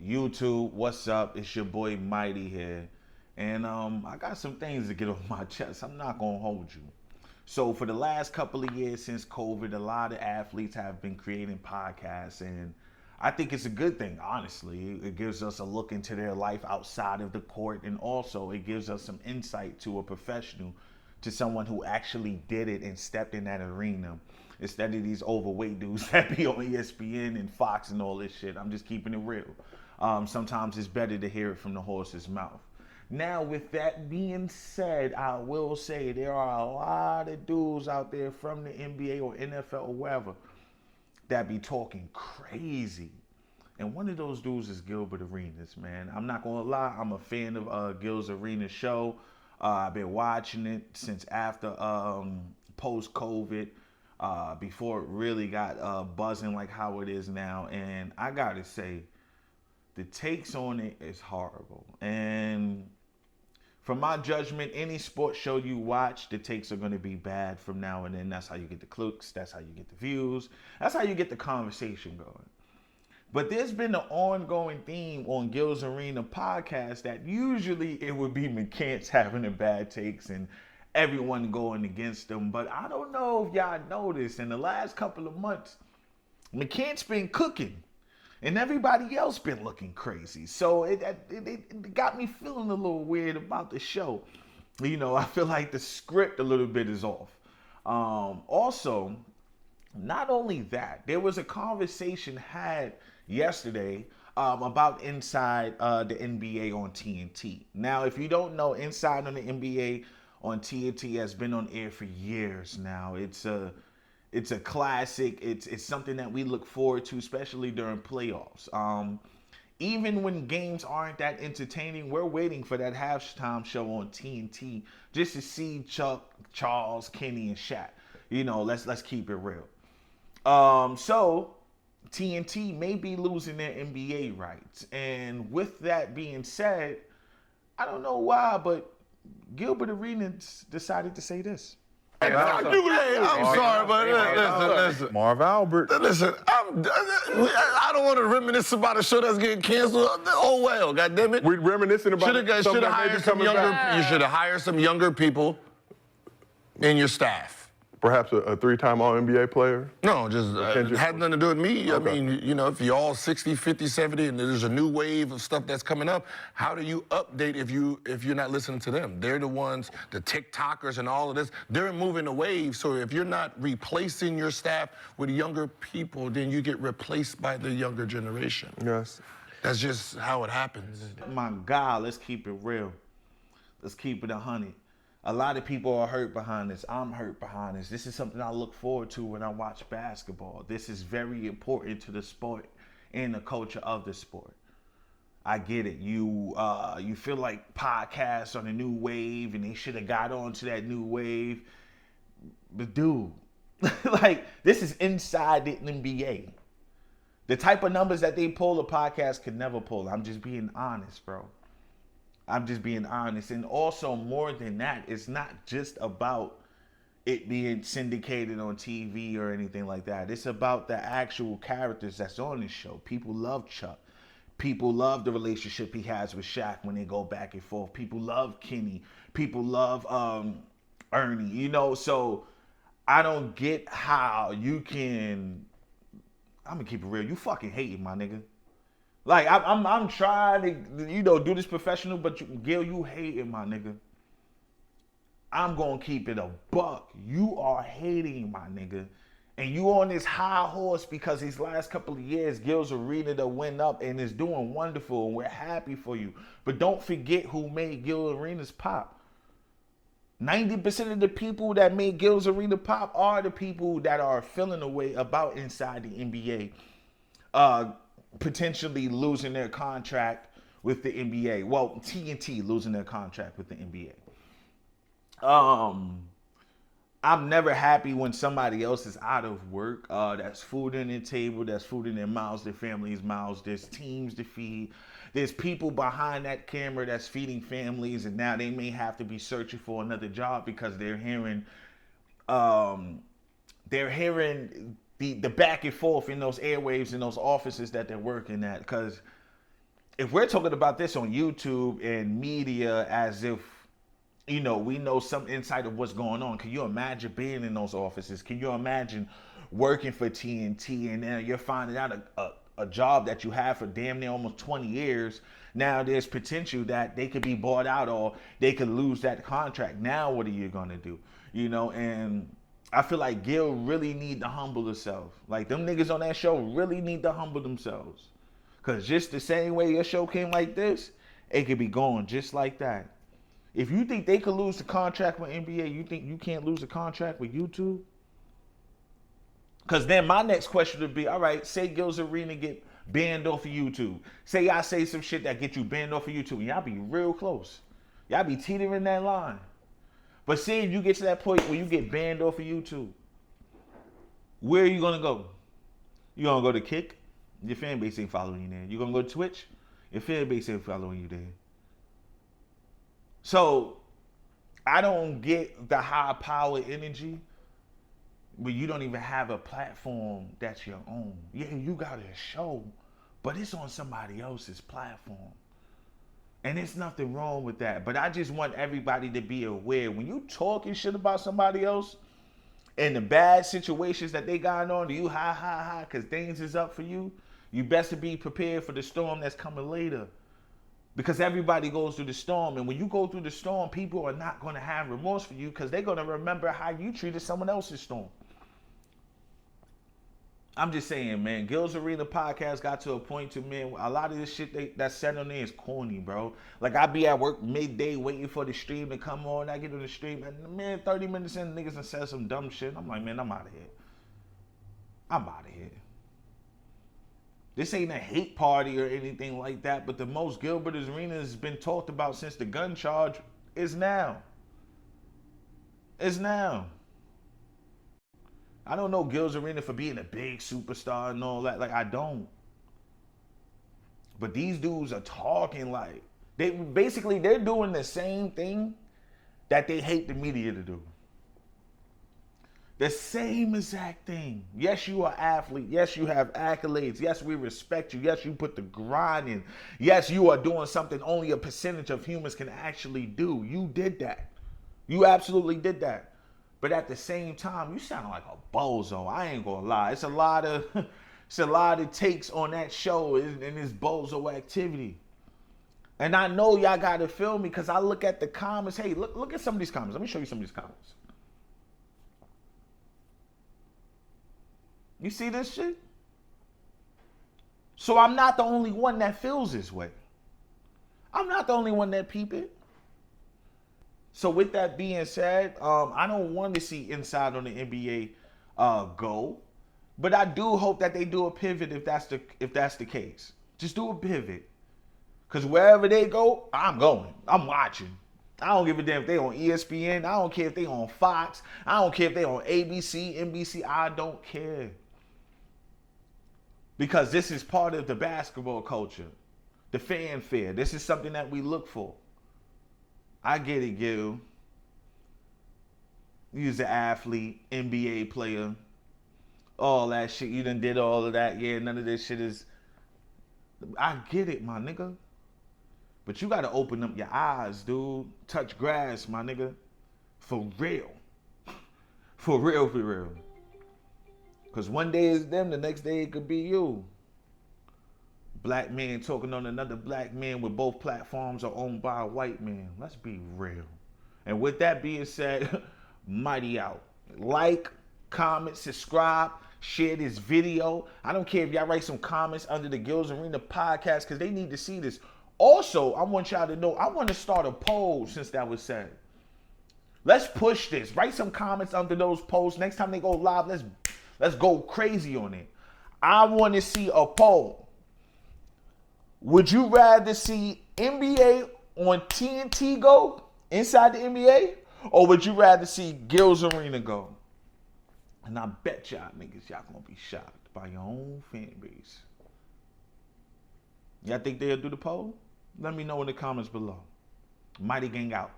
YouTube, what's up? It's your boy Mighty here. And I got some things to get off my chest. I'm not gonna hold you. So for the last couple of years since COVID, a lot of athletes have been creating podcasts, and I think it's a good thing, honestly. It gives us a look into their life outside of the court, and also it gives us some insight to a professional, to someone who actually did it and stepped in that arena, instead of these overweight dudes that be on ESPN and Fox and all this shit. I'm just keeping it real. Sometimes it's better to hear it from the horse's mouth. Now, with that being said, I will say there are a lot of dudes out there from the NBA or NFL or wherever that be talking crazy. And one of those dudes is Gilbert Arenas, man. I'm not gonna lie, I'm a fan of Gil's Arenas show. I've been watching it since after post-COVID, before it really got buzzing like how it is now. And I gotta say, the takes on it is horrible. And from my judgment, any sports show you watch, the takes are going to be bad from now and then. That's how you get the clicks. That's how you get the views. That's how you get the conversation going. But there's been an ongoing theme on Gil's Arena podcast that usually it would be McCants having the bad takes and everyone going against them. But I don't know if y'all noticed, in the last couple of months, McCants been cooking. And everybody else been looking crazy. So it got me feeling a little weird about the show. You know, I feel like the script a little bit is off. Also, not only that, there was a conversation had yesterday about Inside the NBA on TNT. Now, if you don't know, Inside on the NBA on TNT has been on air for years now. It's a classic. It's something that we look forward to, especially during playoffs. Even when games aren't that entertaining, we're waiting for that halftime show on TNT just to see Chuck, Charles, Kenny, and Shaq. You know, let's keep it real. So TNT may be losing their NBA rights, and with that being said, I don't know why, but Gilbert Arenas decided to say this. I'm sorry, but listen. Marv Albert. Listen, I don't want to reminisce about a show that's getting canceled. Oh well, goddammit. We're reminiscing about should have hired some younger. Back. You should have hired some younger people in your staff. Perhaps a three-time All-NBA player? No, just it had nothing to do with me. Okay. I mean, you know, if you're all 60, 50, 70, and there's a new wave of stuff that's coming up, how do you update if you're not listening to them? They're the ones, the TikTokers and all of this, they're moving the wave. So if you're not replacing your staff with younger people, then you get replaced by the younger generation. Yes. That's just how it happens. My God, let's keep it real. Let's keep it 100. A lot of people are hurt behind this. I'm hurt behind this. This is something I look forward to when I watch basketball. This is very important to the sport and the culture of the sport. I get it. You feel like podcasts are the new wave and they should have got on to that new wave. But dude, like, this is inside the NBA. The type of numbers that they pull, a podcast could never pull. I'm just being honest, bro. I'm just being honest. And also, more than that, it's not just about it being syndicated on TV or anything like that. It's about the actual characters that's on this show. People love Chuck. People love the relationship he has with Shaq when they go back and forth. People love Kenny. People love Ernie. You know, so I don't get how you can... I'm gonna keep it real. You fucking hating, my nigga. Like, I'm trying to, you know, do this professional, but Gil, you hating, my nigga. I'm gonna keep it a buck. You are hating, my nigga. And you on this high horse because these last couple of years, Gil's Arena that went up and is doing wonderful, and we're happy for you. But don't forget who made Gil Arenas pop. 90% of the people that made Gil's Arena pop are the people that are feeling a way about Inside the NBA. Potentially losing their contract with the NBA. Well, TNT losing their contract with the NBA. I'm never happy when somebody else is out of work. That's food on their table, that's food in their mouths, their families' mouths. There's teams to feed. There's people behind that camera that's feeding families, and now they may have to be searching for another job because they're hearing the back and forth in those airwaves in those offices that they're working at. Because if we're talking about this on YouTube and media as if, we know some insight of what's going on, can you imagine being in those offices? Can you imagine working for TNT and then you're finding out a job that you have for damn near almost 20 years? Now there's potential that they could be bought out or they could lose that contract. Now what are you going to do? And I feel like Gil really need to humble himself. Like, them niggas on that show really need to humble themselves. Because just the same way your show came like this, it could be going just like that. If you think they could lose the contract with NBA, you think you can't lose a contract with YouTube? Because then my next question would be, all right, say Gil's Arena get banned off of YouTube. Say I say some shit that get you banned off of YouTube, and y'all be real close. Y'all be teetering that line. But see, if you get to that point where you get banned off of YouTube, where are you going to go? You going to go to Kick? Your fan base ain't following you there. You going to go to Twitch? Your fan base ain't following you there. So, I don't get the high power energy, but you don't even have a platform that's your own. Yeah, you got a show, but it's on somebody else's platform. And there's nothing wrong with that. But I just want everybody to be aware. When you talking shit about somebody else and the bad situations that they got on, you ha, because things is up for you, you best to be prepared for the storm that's coming later. Because everybody goes through the storm. And when you go through the storm, people are not going to have remorse for you because they're going to remember how you treated someone else's storm. I'm just saying, man, Gil's Arena podcast got to a point to, man, a lot of this shit that's said on there is corny, bro. Like, I be at work midday waiting for the stream to come on. I get on the stream, and, man, 30 minutes in, niggas done said some dumb shit. I'm like, man, I'm out of here. I'm out of here. This ain't a hate party or anything like that, but the most Gilbert Arena has been talked about since the gun charge is now. It's now. I don't know Gil's Arena for being a big superstar and all that. Like, I don't. But these dudes are talking like, they're doing the same thing that they hate the media to do. The same exact thing. Yes, you are an athlete. Yes, you have accolades. Yes, we respect you. Yes, you put the grind in. Yes, you are doing something only a percentage of humans can actually do. You did that. You absolutely did that. But at the same time, you sound like a bozo. I ain't gonna lie. It's a lot of takes on that show and this bozo activity. And I know y'all gotta feel me because I look at the comments. Hey, look at some of these comments. Let me show you some of these comments. You see this shit? So I'm not the only one that feels this way. I'm not the only one that peep it. So with that being said, I don't want to see inside on the NBA go, but I do hope that they do a pivot if that's the case. Just do a pivot, cause wherever they go, I'm going. I'm watching. I don't give a damn if they on ESPN. I don't care if they on Fox. I don't care if they on ABC, NBC. I don't care, because this is part of the basketball culture, the fanfare. This is something that we look for. I get it, Gil. You's an athlete, NBA player, all that shit. You done did all of that. Yeah, none of this shit is... I get it, my nigga. But you gotta open up your eyes, dude. Touch grass, my nigga. For real. For real, for real. Because one day is them, the next day it could be you. Black man talking on another black man when both platforms are owned by a white man. Let's be real. And with that being said, mighty out. Like, comment, subscribe, share this video. I don't care if y'all write some comments under the Gil's Arena podcast because they need to see this. Also, I want y'all to know, I want to start a poll since that was said. Let's push this. Write some comments under those posts. Next time they go live, let's go crazy on it. I want to see a poll. Would you rather see NBA on TNT go inside the NBA, or would you rather see Gil's Arena go? And I bet y'all niggas, y'all gonna be shocked by your own fan base. Y'all think they'll do the poll? Let me know in the comments below. Mighty Gang out.